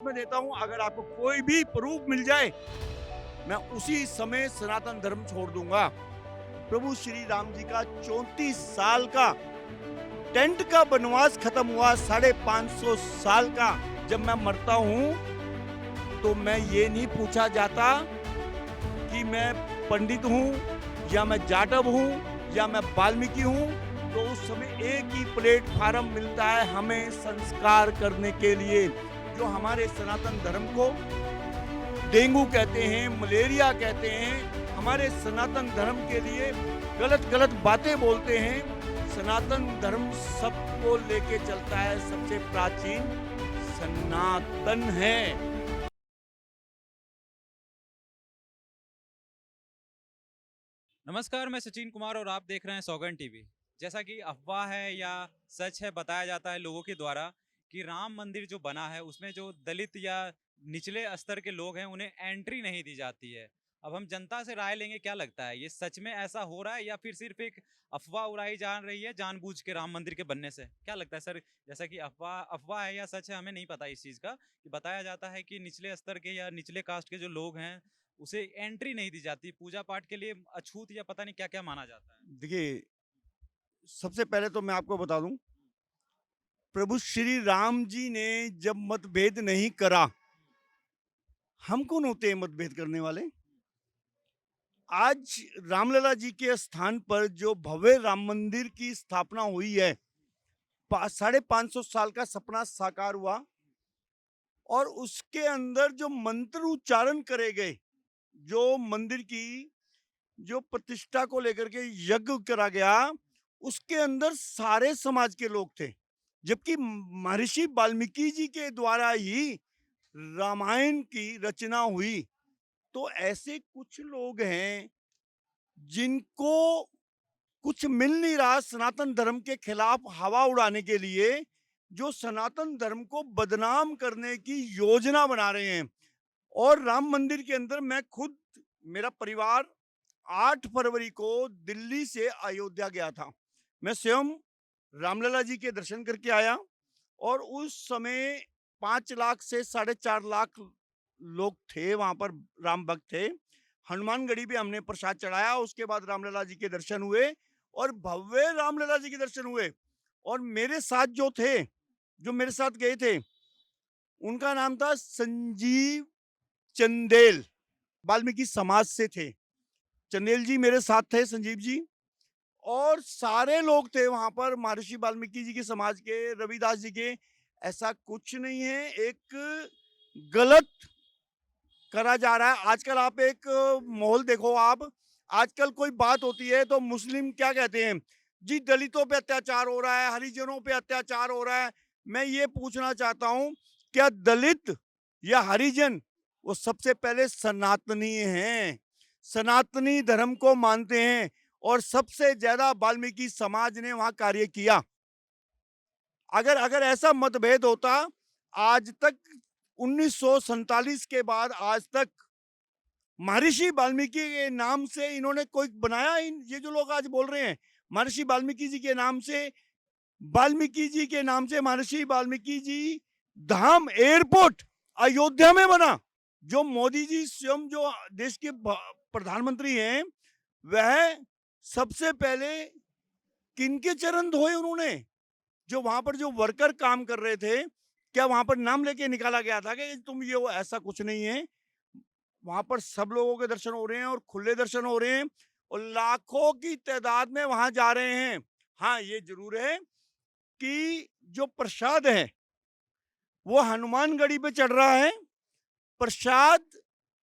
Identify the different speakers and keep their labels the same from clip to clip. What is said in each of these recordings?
Speaker 1: मैं देता हूं, अगर आपको कोई भी प्रूफ मिल जाए, मैं उसी समय सनातन धर्म छोड़ दूंगा। प्रभु श्री राम जी का 34 साल का टेंट का वनवास खत्म हुआ, 550 साल का। जब मैं मरता हूं तो मैं ये नहीं पूछा जाता कि मैं पंडित हूं या मैं जाटव हूं या मैं वाल्मीकि हूं। तो उस समय एक ही प्लेटफार्म मिलता है हमें संस्कार करने के लिए। जो हमारे सनातन धर्म को डेंगू कहते हैं, मलेरिया कहते हैं, हमारे सनातन धर्म के लिए गलत गलत बातें बोलते हैं। सनातन धर्म सबको लेके चलता है, सबसे प्राचीन सनातन है।
Speaker 2: नमस्कार, मैं सचिन कुमार और आप देख रहे हैं सौगन टीवी। जैसा कि अफवाह है या सच है, बताया जाता है लोगों के द्वारा कि राम मंदिर जो बना है उसमें जो दलित या निचले स्तर के लोग हैं उन्हें एंट्री नहीं दी जाती है। अब हम जनता से राय लेंगे, क्या लगता है ये सच में ऐसा हो रहा है या फिर सिर्फ एक अफवाह उड़ाई जा रही है जानबूझ के राम मंदिर के बनने से? क्या लगता है सर? जैसा कि अफवाह अफवाह है या सच है हमें नहीं पता इस चीज़ का, कि बताया जाता है कि निचले स्तर के या निचले कास्ट के जो लोग हैं उसे एंट्री नहीं दी जाती, पूजा पाठ के लिए अछूत या पता नहीं क्या-क्या माना जाता है।
Speaker 1: देखिए, सबसे पहले तो मैं आपको बता दूं, प्रभु श्री राम जी ने जब मतभेद नहीं करा, हम कौन होते हैं मतभेद करने वाले? आज रामलला जी के स्थान पर जो भव्य राम मंदिर की स्थापना हुई है, 550 साल का सपना साकार हुआ और उसके अंदर जो मंत्र उच्चारण करे गए, जो मंदिर की जो प्रतिष्ठा को लेकर के यज्ञ करा गया, उसके अंदर सारे समाज के लोग थे। जबकि महर्षि वाल्मीकि जी के द्वारा ही रामायण की रचना हुई। तो ऐसे कुछ लोग हैं जिनको कुछ मिल नहीं रहा सनातन धर्म के खिलाफ हवा उड़ाने के लिए, जो सनातन धर्म को बदनाम करने की योजना बना रहे हैं। और राम मंदिर के अंदर मैं खुद, मेरा परिवार 8 फरवरी को दिल्ली से अयोध्या गया था। मैं स्वयं रामलला जी के दर्शन करके आया और उस समय 5 लाख से 4.5 लाख लोग थे वहां पर, राम भक्त थे। हनुमानगढ़ी पे हमने प्रसाद चढ़ाया, उसके बाद रामलला जी के दर्शन हुए और भव्य रामलला जी के दर्शन हुए। और मेरे साथ जो थे, जो मेरे साथ गए थे, उनका नाम था संजीव चंदेल, वाल्मीकि समाज से थे। चंदेल जी मेरे साथ थे, संजीव जी। और सारे लोग थे वहां पर महर्षि वाल्मीकि जी के समाज के, रविदास जी के। ऐसा कुछ नहीं है, एक गलत करा जा रहा है। आजकल आप एक माहौल देखो आप, आजकल कोई बात होती है तो मुस्लिम क्या कहते हैं, जी दलितों पे अत्याचार हो रहा है, हरिजनों पे अत्याचार हो रहा है। मैं ये पूछना चाहता हूं, क्या दलित या हरिजन वो सबसे पहले सनातनी हैं, सनातनी धर्म को मानते हैं और सबसे ज्यादा वाल्मीकि समाज ने वहां कार्य किया। अगर अगर ऐसा मतभेद होता, आज तक 1947 के बाद आज तक महर्षि वाल्मीकि के नाम से इन्होंने कोई बनाया, ये जो लोग आज बोल रहे हैं महर्षि वाल्मीकि जी के नाम से, वाल्मीकि जी के नाम से महर्षि वाल्मीकि जी धाम एयरपोर्ट अयोध्या में बना। जो मोदी जी स्वयं जो देश के प्रधानमंत्री हैं, वह सबसे पहले किनके चरण धोए उन्होंने? जो वहां पर जो वर्कर काम कर रहे थे, क्या वहां पर नाम लेके निकाला गया था कि तुम ये वो? ऐसा कुछ नहीं है। वहां पर सब लोगों के दर्शन हो रहे हैं और खुले दर्शन हो रहे हैं और लाखों की तादाद में वहां जा रहे हैं। हाँ, ये जरूर है कि जो प्रसाद है वो हनुमानगढ़ी पे चढ़ रहा है, प्रसाद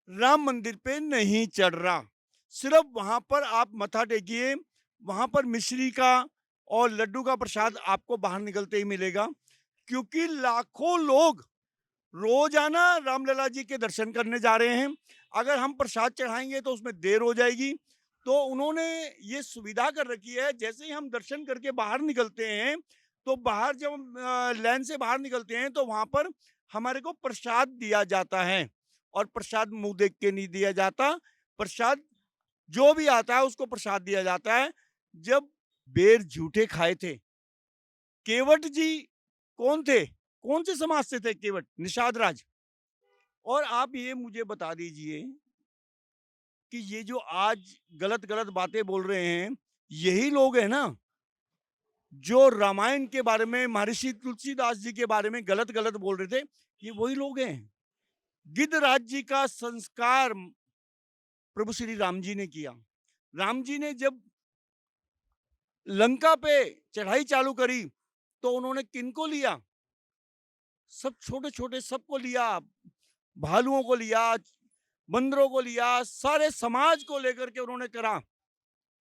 Speaker 1: राम मंदिर पे नहीं चढ़ रहा। सिर्फ वहां पर आप मथा टेकिए, वहां पर मिश्री का और लड्डू का प्रसाद आपको बाहर निकलते ही मिलेगा। क्योंकि लाखों लोग रोजाना रामलला जी के दर्शन करने जा रहे हैं। अगर हम प्रसाद चढ़ाएंगे तो उसमें देर हो जाएगी। तो उन्होंने ये सुविधा कर रखी है, जैसे ही हम दर्शन करके बाहर निकलते हैं, तो बाहर जब हम लाइन से बाहर निकलते हैं तो वहां पर हमारे को प्रसाद दिया जाता है। और प्रसाद मुंह देख के नहीं दिया जाता, प्रसाद जो भी आता है उसको प्रसाद दिया जाता है। जब बेर झूठे खाए थे, केवट जी कौन थे? कौन से समाज से थे केवट? निषाद राज। और आप ये मुझे बता दीजिए कि ये जो आज गलत-गलत बातें बोल रहे हैं, यही लोग हैं ना, जो रामायण के बारे में महर्षि तुलसीदास जी के बारे में गलत-गलत बोल रहे थे, ये वही लोग हैं। गिद्धराज जी का संस्कार प्रभु श्री राम जी ने किया। राम जी ने जब लंका पे चढ़ाई चालू करी, तो उन्होंने किनको लिया? सब छोटे-छोटे सबको लिया, भालुओं को लिया, बंदरों को लिया, सारे समाज को लेकर के उन्होंने करा।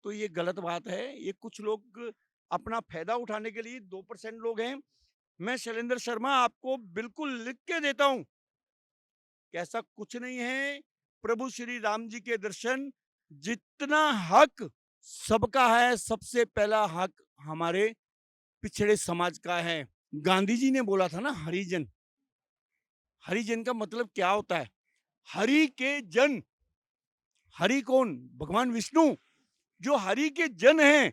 Speaker 1: तो ये गलत बात है। ये कुछ लोग अपना फायदा उठाने के लिए 2% लोग हैं। मैं शैलेंद्र शर्मा आपको बिल्कुल लिख के देता हूं कि ऐसा कुछ नहीं है। प्रभु श्री राम जी के दर्शन, जितना हक सबका है, सबसे पहला हक हमारे पिछड़े समाज का है। गांधी जी ने बोला था ना, हरिजन। हरिजन का मतलब क्या होता है? हरि के जन। हरि कौन? भगवान विष्णु। जो हरि के जन हैं,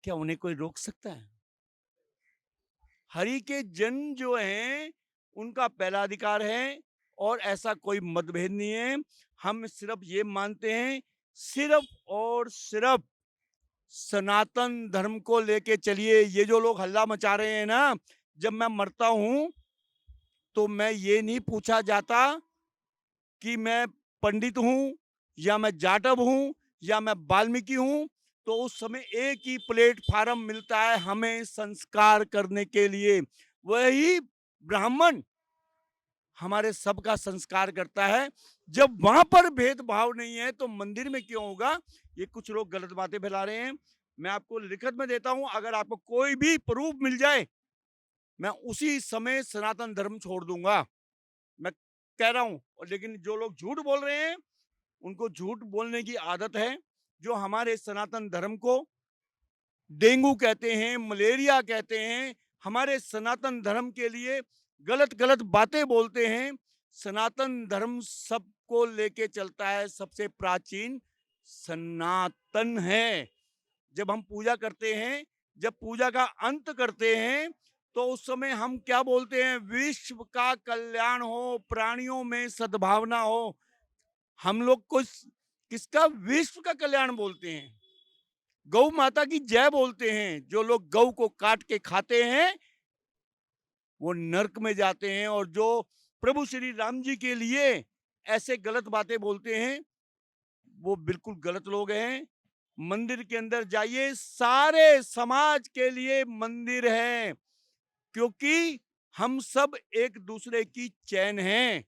Speaker 1: क्या उन्हें कोई रोक सकता है? हरि के जन जो हैं, उनका पहला अधिकार है और ऐसा कोई मतभेद नहीं है। हम सिर्फ ये मानते हैं, सिर्फ और सिर्फ सनातन धर्म को लेके चलिए। ये जो लोग हल्ला मचा रहे हैं ना, जब मैं मरता हूं तो मैं ये नहीं पूछा जाता कि मैं पंडित हूं या मैं जाटव हूं या मैं वाल्मीकि हूं। तो उस समय एक ही प्लेटफार्म मिलता है हमें संस्कार करने के लिए। वही ब्राह्मण हमारे सबका संस्कार करता है। जब वहां पर भेदभाव नहीं है तो मंदिर में क्यों होगा? ये कुछ लोग गलत बातें फैला रहे हैं। मैं आपको लिखित में देता हूं, अगर आपको कोई भी प्रूफ मिल जाए, मैं उसी समय सनातन धर्म छोड़ दूंगा। मैं कह रहा हूं। और लेकिन जो लोग झूठ बोल रहे हैं, उनको झूठ बोलने की आदत है। जो हमारे सनातन धर्म को डेंगू कहते हैं, मलेरिया कहते हैं, हमारे सनातन धर्म के लिए गलत गलत बातें बोलते हैं। सनातन धर्म सबको लेके चलता है, सबसे प्राचीन सनातन है। जब हम पूजा करते हैं, जब पूजा का अंत करते हैं, तो उस समय हम क्या बोलते हैं? विश्व का कल्याण हो, प्राणियों में सद्भावना हो। हम लोग किसका विश्व का कल्याण बोलते हैं? गौ माता की जय बोलते हैं। जो लोग गौ को काट के खाते हैं, वो नरक में जाते हैं। और जो प्रभु श्री राम जी के लिए ऐसे गलत बातें बोलते हैं, वो बिल्कुल गलत लोग हैं। मंदिर के अंदर जाइए, सारे समाज के लिए मंदिर है, क्योंकि हम सब एक दूसरे की चैन हैं।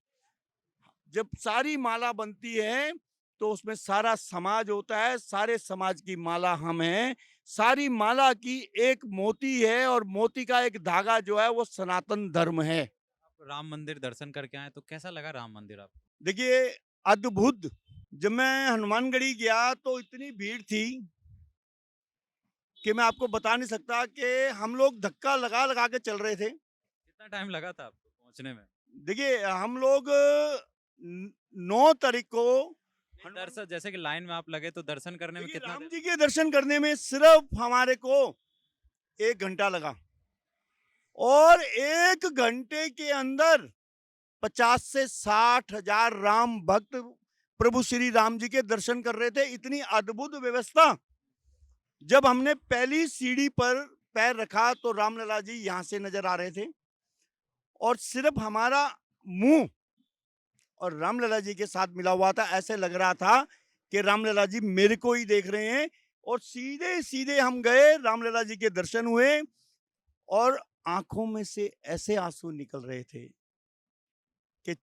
Speaker 1: जब सारी माला बनती है, तो उसमें सारा समाज होता है। सारे समाज की माला हम हैं। सारी माला की एक मोती है और मोती का एक धागा जो है वो सनातन धर्म है।
Speaker 2: आप राम मंदिर दर्शन करके आए तो कैसा लगा राम मंदिर आपको?
Speaker 1: देखिए, अद्भुत। जब मैं हनुमानगढ़ी गया तो इतनी भीड़ थी कि मैं आपको बता नहीं सकता कि हम लोग धक्का लगा लगा के चल रहे थे।
Speaker 2: कितना टाइम लगा था आपको पहुंचने में?
Speaker 1: देखिए, हम लोग 9 तारीख को
Speaker 2: ये
Speaker 1: हनुमान
Speaker 2: दर्शन जैसे कि लाइन में आप लगे तो दर्शन करने में
Speaker 1: देखिए,
Speaker 2: कितना
Speaker 1: राम
Speaker 2: देर?
Speaker 1: जी के दर्शन करने में सिर्फ हमारे को 1 घंटा लगा। और 1 घंटे के अंदर 50 से 60 हजार राम भक्त प्रभु श्री राम जी के दर्शन कर रहे थे। इतनी अद्भुत व्यवस्था। जब हमने पहली सीढ़ी पर पैर रखा तो रामलला जी यहां से नजर आ रहे थे, और सिर्फ हमारा मुंह और रामलला जी के साथ मिला हुआ था। ऐसे लग रहा था कि रामलला जी मेरे को ही देख रहे हैं। और सीधे सीधे हम गए, रामलला जी के दर्शन हुए, और आंखों में से ऐसे आंसू निकल रहे थे कि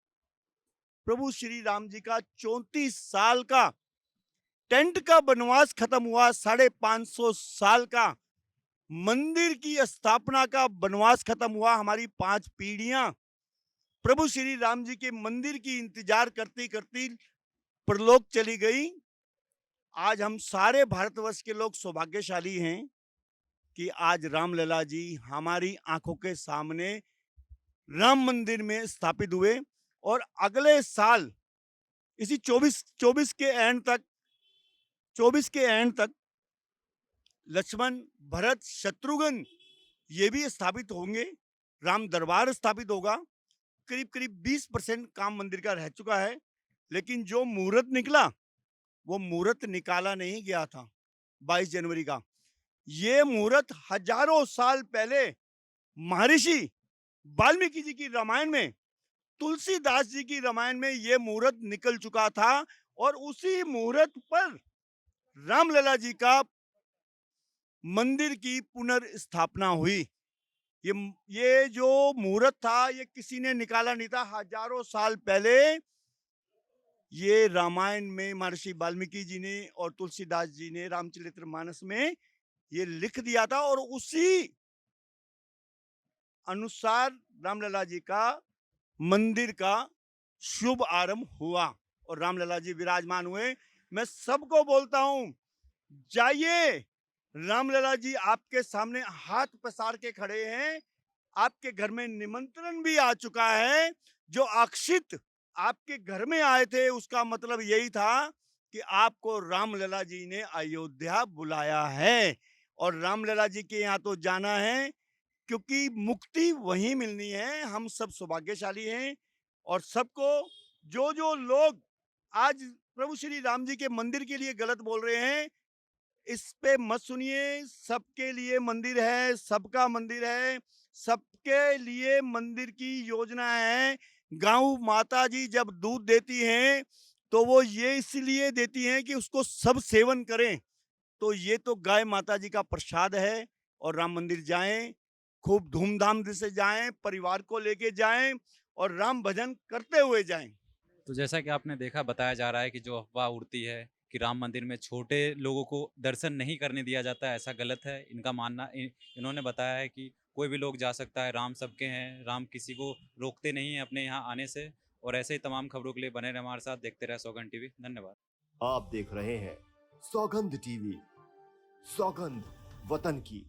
Speaker 1: प्रभु श्री राम जी का 34 साल का टेंट का वनवास खत्म हुआ। 550 साल का मंदिर की स्थापना का वनवास खत्म हुआ। हमारी 5 पीढ़ियां प्रभु श्री राम जी के मंदिर की इंतजार करती करती परलोक चली गई। आज हम सारे भारतवर्ष के लोग सौभाग्यशाली हैं कि आज रामलला जी हमारी आंखों के सामने राम मंदिर में स्थापित हुए। और अगले साल इसी 24 के एंड तक 24 के एंड तक लक्ष्मण, भरत, शत्रुघ्न ये भी स्थापित होंगे। राम दरबार स्थापित होगा। करीब करीब 20% काम मंदिर का रह चुका है, लेकिन जो मुहूर्त निकला वो मुहूर्त निकाला नहीं गया था 22 जनवरी का। ये मुहूर्त हजारों साल पहले महर्षि वाल्मीकि जी की रामायण में, तुलसीदास जी की रामायण में ये मुहूर्त निकल चुका था, और उसी मुहूर्त पर रामलला जी का मंदिर की पुनर्स्थापना हुई। ये जो मुहूर्त था ये किसी ने निकाला नहीं था। हजारों साल पहले ये रामायण में महर्षि वाल्मीकि जी ने और तुलसीदास जी ने रामचरितमानस में ये लिख दिया था, और उसी अनुसार रामलला जी का मंदिर का शुभ आरंभ हुआ और रामलला जी विराजमान हुए। मैं सबको बोलता हूं, जाइए, रामलला जी आपके सामने हाथ पसार के खड़े हैं। आपके घर में निमंत्रण भी आ चुका है। जो अक्षित आपके घर में आए थे उसका मतलब यही था कि आपको रामलला जी ने अयोध्या बुलाया है, और रामलला जी के यहाँ तो जाना है, क्योंकि मुक्ति वहीं मिलनी है। हम सब सौभाग्यशाली हैं, और सबको, जो जो लोग आज प्रभु श्री राम जी के मंदिर के लिए गलत बोल रहे हैं, इस पे मत सुनिए। सबके लिए मंदिर है, सबका मंदिर है, सबके लिए मंदिर की योजना है। गौ माता जी जब दूध देती हैं तो वो ये इसलिए देती हैं कि उसको सब सेवन करें। तो ये तो गाय माता जी का प्रसाद है। और राम मंदिर जाएं, खूब धूमधाम से जाएं, परिवार को लेके जाएं, और राम भजन करते हुए जाएं।
Speaker 2: तो जैसा कि आपने देखा, बताया जा रहा है कि जो अफवाह उड़ती है कि राम मंदिर में छोटे लोगों को दर्शन नहीं करने दिया जाता है, ऐसा गलत है। इनका मानना इन्होंने बताया है कि कोई भी लोग जा सकता है, राम सबके हैं, राम किसी को रोकते नहीं हैं अपने यहाँ आने से। और ऐसे ही तमाम खबरों के लिए बने रहे हमारे साथ, देखते रहे सौगंध टीवी। धन्यवाद।
Speaker 3: आप देख रहे हैं सौगंध टीवी, सौगंध वतन की।